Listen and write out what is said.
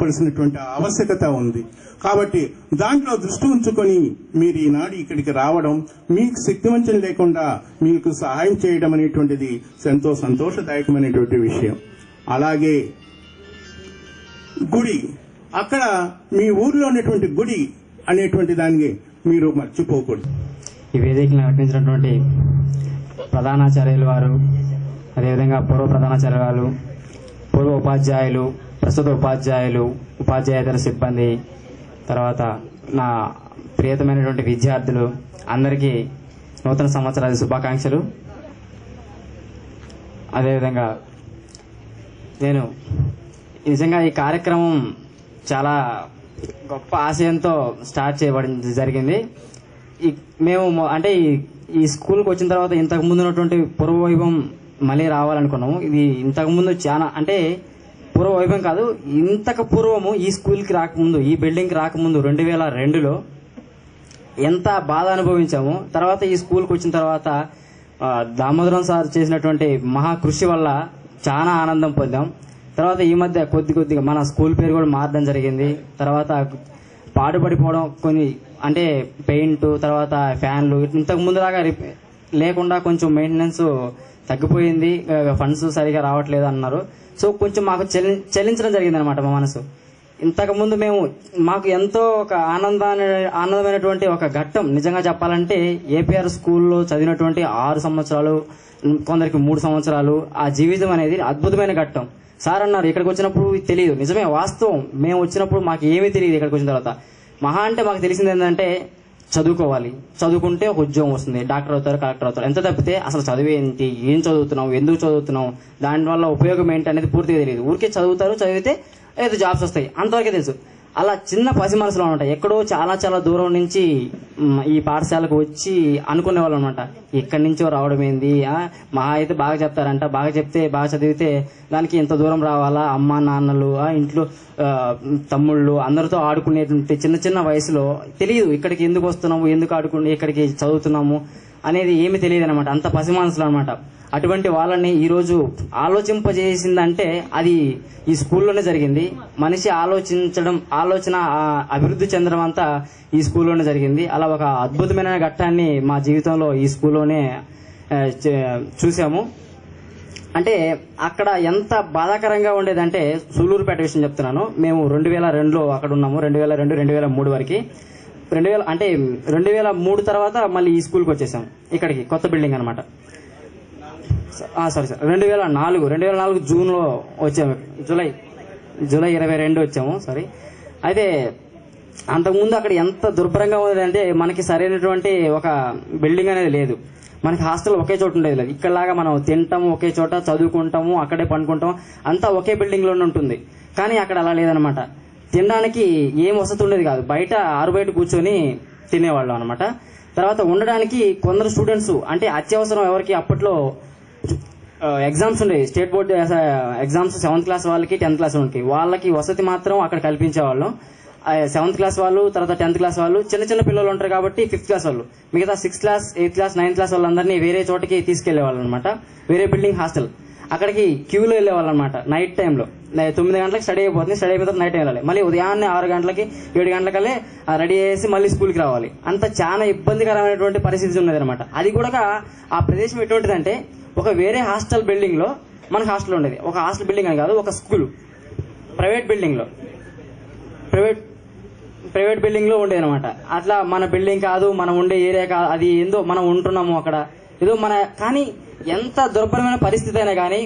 పడాల్సినటువంటి ఆవశ్యకత ఉంది. కాబట్టి దాంట్లో దృష్టి ఉంచుకొని మీరు ఈనాడు ఇక్కడికి రావడం, మీకు శక్తివంచన లేకుండా మీకు సహాయం చేయడం అనేటువంటిది ఎంతో సంతోషదాయకమైనటువంటి విషయం. అలాగే గుడి, అక్కడ మీ ఊర్లో ఉన్నటువంటి గుడి అనేటువంటి దాన్ని మీరు మర్చిపోకూడదు. ఈ వేదికను నడిపించినటువంటి ప్రధానాచార్యులు వారు, అదేవిధంగా పూర్వ ప్రధానాచార్యులు వారు, పూర్వ ఉపాధ్యాయులు, ప్రస్తుత ఉపాధ్యాయులు, ఉపాధ్యాయేతర సిబ్బంది, తర్వాత నా ప్రియతమైనటువంటి విద్యార్థులు అందరికీ నూతన సంవత్సరాది శుభాకాంక్షలు. అదేవిధంగా నేను నిజంగా ఈ కార్యక్రమం చాలా గొప్ప ఆశయంతో స్టార్ట్ చేయబడింది జరిగింది. మేము అంటే ఈ స్కూల్కి వచ్చిన తర్వాత ఇంతకు ముందు ఉన్నటువంటి పూర్వవైభవం మళ్ళీ రావాలనుకున్నాము. ఇది ఇంతకుముందు చాలా అంటే పూర్వవైభవం కాదు, ఇంతకు పూర్వము ఈ స్కూల్కి రాకముందు, ఈ బిల్డింగ్కి రాకముందు 2002లో ఎంత బాధ అనుభవించాము. తర్వాత ఈ స్కూల్కి వచ్చిన తర్వాత దామోదరం సార్ చేసినటువంటి మహాకృషి వల్ల చాలా ఆనందం పొందాం. తర్వాత ఈ మధ్య కొద్దిగా మన స్కూల్ పేరు కూడా మారడం జరిగింది. తర్వాత పాడుపడిపోవడం, కొన్ని అంటే పెయింట్, తర్వాత ఫ్యాన్లు ఇంతకు ముందు దాకా లేకుండా కొంచెం మెయింటెనెన్స్ తగ్గిపోయింది, ఫండ్స్ సరిగా రావట్లేదు అన్నారు. సో కొంచెం మాకు చెల్లించడం జరిగింది అనమాట మా మనసు. ఇంతకుముందు మాకు ఎంతో ఒక ఆనందమైనటువంటి ఒక ఘట్టం. నిజంగా చెప్పాలంటే ఏపీఆర్ స్కూల్లో చదివినటువంటి 6 సంవత్సరాలు, కొందరికి 3 సంవత్సరాలు, ఆ జీవితం అనేది అద్భుతమైన ఘట్టం. సార్ అన్నారు ఇక్కడికి వచ్చినప్పుడు తెలియదు. నిజమే, వాస్తవం. మేము వచ్చినప్పుడు మాకు ఏమీ తెలియదు. ఇక్కడికి వచ్చిన తర్వాత మహా అంటే మాకు తెలిసింది ఏంటంటే చదువుకోవాలి, చదువుకుంటే ఒక ఉద్యోగం వస్తుంది, డాక్టర్ అవుతారు, కలెక్టర్ అవుతారు, ఎంత తప్పితే అసలు చదువు ఏంటి, ఏం చదువుతున్నావు, ఎందుకు చదువుతున్నావు, దానివల్ల ఉపయోగం ఏంటి అనేది పూర్తిగా తెలియదు. ఊరికే చదువుతారు, చదివితే ఏదో జాబ్స్ వస్తాయి, అంతవరకే తెలుసు. అలా చిన్న పసి మనసులో ఉంటాయి. ఎక్కడో చాలా చాలా దూరం నుంచి ఈ పాఠశాలకు వచ్చి అనుకునే వాళ్ళు అనమాట, ఎక్కడి నుంచో రావడం ఏంది, మహా అయితే బాగా చెప్తారంట, బాగా చెప్తే బాగా చదివితే దానికి ఎంత దూరం రావాలా, అమ్మ నాన్నలు, ఇంట్లో తమ్ముళ్ళు అందరితో ఆడుకునేటువంటి చిన్న చిన్న వయసులో తెలియదు ఇక్కడికి ఎందుకు వస్తున్నాము, ఎందుకు ఇక్కడికి చదువుతున్నాము అనేది ఏమి తెలియదు అనమాట. అంత పసి మనసులో అనమాట. అటువంటి వాళ్ళని ఈరోజు ఆలోచింపజేసిందంటే అది ఈ స్కూల్లోనే జరిగింది. మనిషి ఆలోచన అభివృద్ధి చెందడం అంతా ఈ స్కూల్లోనే జరిగింది. అలా ఒక అద్భుతమైన ఘట్టాన్ని మా జీవితంలో ఈ స్కూల్లోనే చూసాము. అంటే అక్కడ ఎంత బాధాకరంగా ఉండేదంటే, సూలూరుపేట విషయం చెప్తున్నాను. మేము 2002లో అక్కడ ఉన్నాము. 2002, 2003 వరకు. 2003 తర్వాత మళ్ళీ ఈ స్కూల్కి వచ్చేసాం, ఇక్కడికి కొత్త బిల్డింగ్ అనమాట. సారీ 2004 జూన్లో వచ్చాము, జూలై 22 వచ్చాము. సారీ. అయితే అంతకుముందు అక్కడ ఎంత దుర్భరంగా ఉండేదంటే, మనకి సరైనటువంటి ఒక బిల్డింగ్ అనేది లేదు. మనకి హాస్టల్ ఒకే చోట ఉండేది లేదు. ఇక్కడలాగా మనం తింటాము ఒకే చోట, చదువుకుంటాము అక్కడే పండుకుంటాం, అంతా ఒకే బిల్డింగ్లోనే ఉంటుంది. కానీ అక్కడ అలా లేదనమాట. తినడానికి ఏం వసతి ఉండేది కాదు, బయట ఆరుబయట కూర్చొని తినేవాళ్ళం అనమాట. తర్వాత ఉండడానికి కొందరు స్టూడెంట్స్ అంటే అత్యవసరం ఎవరికి అప్పట్లో ఎగ్జామ్స్ ఉండేవి, state board exams 7th class వాళ్ళకి 10th క్లాస్ వాళ్ళకి వసతి మాత్రం అక్కడ కల్పించేవాళ్ళం. 7th క్లాస్ వాళ్ళు, తర్వాత 10th క్లాస్ వాళ్ళు, చిన్న చిన్న పిల్లలు ఉంటారు కాబట్టి 5th క్లాస్ వాళ్ళు, మిగతా 6th class 8th class 9th class వాళ్ళందరినీ వేరే చోటకి తీసుకెళ్లేవాళ్ళు అనమాట. వేరే బిల్డింగ్ హాస్టల్, అక్కడికి క్యూలో వెళ్ళేవాళ్ళు అనమాట. నైట్ టైంలో 9 గంటలకు స్టడీ అయిపోతుంది, స్టడీ అయిపోతే నైట్ టైం వెళ్ళాలి, మళ్ళీ ఉదయాన్నే 6 గంటలకి 7 గంటలకల్లే రెడీ చేసి మళ్ళీ స్కూల్కి రావాలి. అంత చాలా ఇబ్బందికరమైనటువంటి పరిస్థితి ఉన్నది అనమాట. అది కూడా ఆ ప్రదేశం ఎటువంటిదంటే, ఒక వేరే హాస్టల్ బిల్డింగ్ లో మనకు హాస్టల్ ఉండేది. ఒక హాస్టల్ బిల్డింగ్ అని కాదు, ఒక స్కూల్ ప్రైవేట్ బిల్డింగ్ లో ఉండేది అనమాట. అట్లా మన బిల్డింగ్ కాదు, మనం ఉండే ఏరియా కాదు, అది ఏందో మనం ఉంటున్నాము అక్కడ ఏదో కానీ ఎంత దుర్భరమైన పరిస్థితి అయినా కానీ